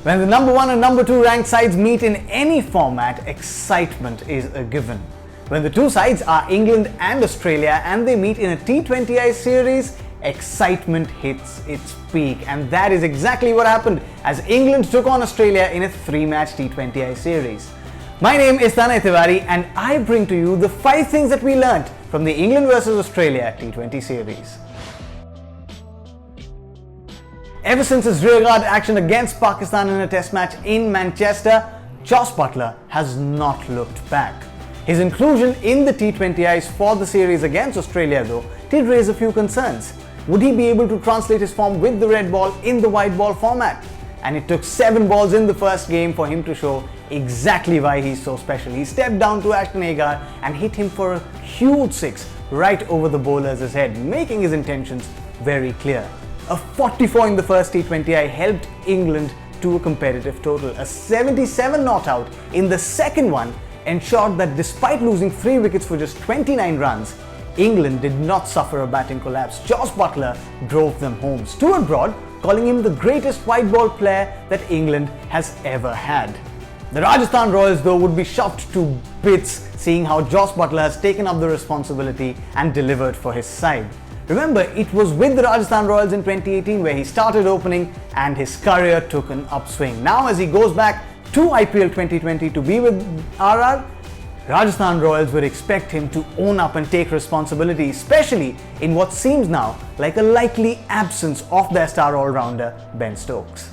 When the number 1 and number 2 ranked sides meet in any format, excitement is a given. When the two sides are England and Australia and they meet in a T20I series, excitement hits its peak, and that is exactly what happened as England took on Australia in a 3-match T20I series. My name is Tanay Tiwari and I bring to you the 5 things that we learnt from the England vs Australia T20 series. Ever since his rearguard action against Pakistan in a test match in Manchester, Jos Buttler has not looked back. His inclusion in the T20Is for the series against Australia though did raise a few concerns. Would he be able to translate his form with the red ball in the white ball format? And it took 7 balls in the first game for him to show exactly why he's so special. He stepped down to Ashton Agar and hit him for a huge 6 right over the bowler's head, making his intentions very clear. A 44 in the first T20I helped England to a competitive total. A 77 not out in the second one ensured that despite losing 3 wickets for just 29 runs, England did not suffer a batting collapse. Jos Buttler drove them home. Stuart Broad calling him the greatest white ball player that England has ever had. The Rajasthan Royals though would be shocked to bits seeing how Jos Buttler has taken up the responsibility and delivered for his side. Remember, it was with the Rajasthan Royals in 2018 where he started opening and his career took an upswing. Now as he goes back to IPL 2020 to be with RR, Rajasthan Royals would expect him to own up and take responsibility, especially in what seems now like a likely absence of their star all-rounder Ben Stokes.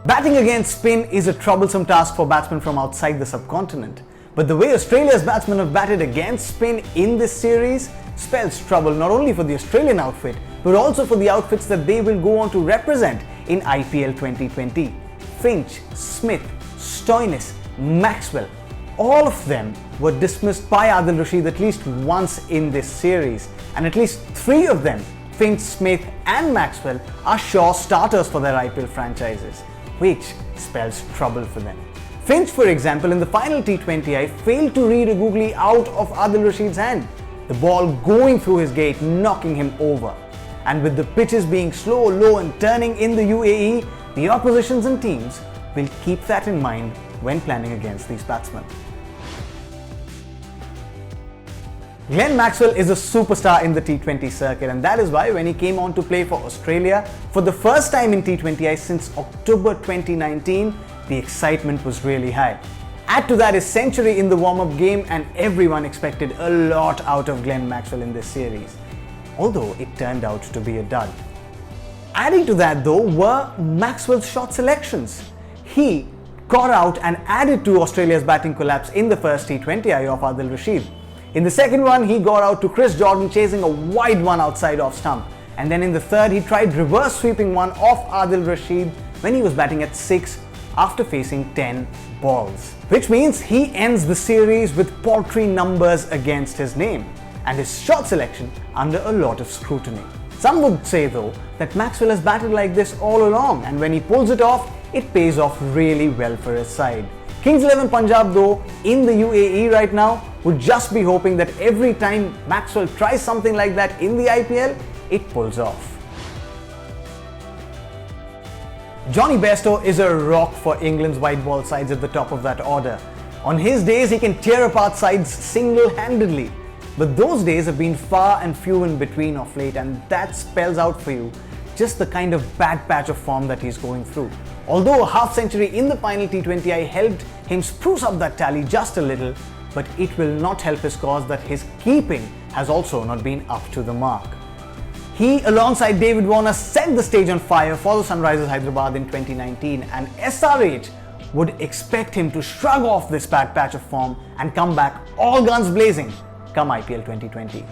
Batting against spin is a troublesome task for batsmen from outside the subcontinent. But the way Australia's batsmen have batted against spin in this series spells trouble not only for the Australian outfit but also for the outfits that they will go on to represent in IPL 2020. Finch, Smith, Stoinis, Maxwell, all of them were dismissed by Adil Rashid at least once in this series, and at least 3 of them, Finch, Smith and Maxwell, are sure starters for their IPL franchises, which spells trouble for them. Finch, for example, in the final T20I failed to read a googly out of Adil Rashid's hand, the ball going through his gate, knocking him over. And with the pitches being slow, low and turning in the UAE, the oppositions and teams will keep that in mind when planning against these batsmen. Glenn Maxwell is a superstar in the T20 circuit, and that is why when he came on to play for Australia for the first time in T20I since October 2019, the excitement was really high. Add to that his century in the warm-up game and everyone expected a lot out of Glenn Maxwell in this series, although it turned out to be a dud. Adding to that though were Maxwell's shot selections. He got out and added to Australia's batting collapse in the first T20I of Adil Rashid. In the second one he got out to Chris Jordan chasing a wide one outside off stump, and then in the third he tried reverse sweeping one off Adil Rashid when he was batting at 6 after facing 10 balls. Which means he ends the series with paltry numbers against his name and his shot selection under a lot of scrutiny. Some would say though that Maxwell has batted like this all along, and when he pulls it off, it pays off really well for his side. Kings 11 Punjab though in the UAE right now would just be hoping that every time Maxwell tries something like that in the IPL, it pulls off. Jonny Bairner is a rock for England's white ball sides at the top of that order. On his days he can tear apart sides single-handedly. But those days have been far and few in between of late, and that spells out for you just the kind of bad patch of form that he's going through. Although a half century in the final T20I helped him spruce up that tally just a little, but it will not help his cause that his keeping has also not been up to the mark. He, alongside David Warner, set the stage on fire for the Sunrisers Hyderabad in 2019, and SRH would expect him to shrug off this bad patch of form and come back all guns blazing come IPL 2020.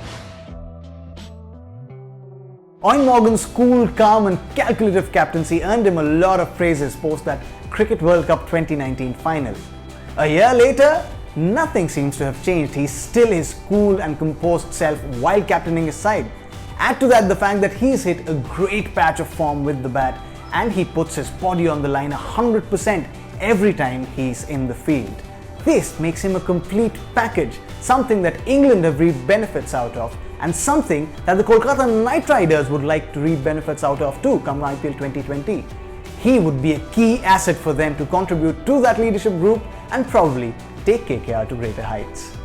Eoin Morgan's cool, calm and calculative captaincy earned him a lot of praises post that Cricket World Cup 2019 final. A year later, nothing seems to have changed. He's still his cool and composed self while captaining his side. Add to that the fact that he's hit a great patch of form with the bat, and he puts his body on the line 100% every time he's in the field. This makes him a complete package, something that England have reaped benefits out of, and something that the Kolkata Knight Riders would like to reap benefits out of too come IPL 2020. He would be a key asset for them to contribute to that leadership group and probably take KKR to greater heights.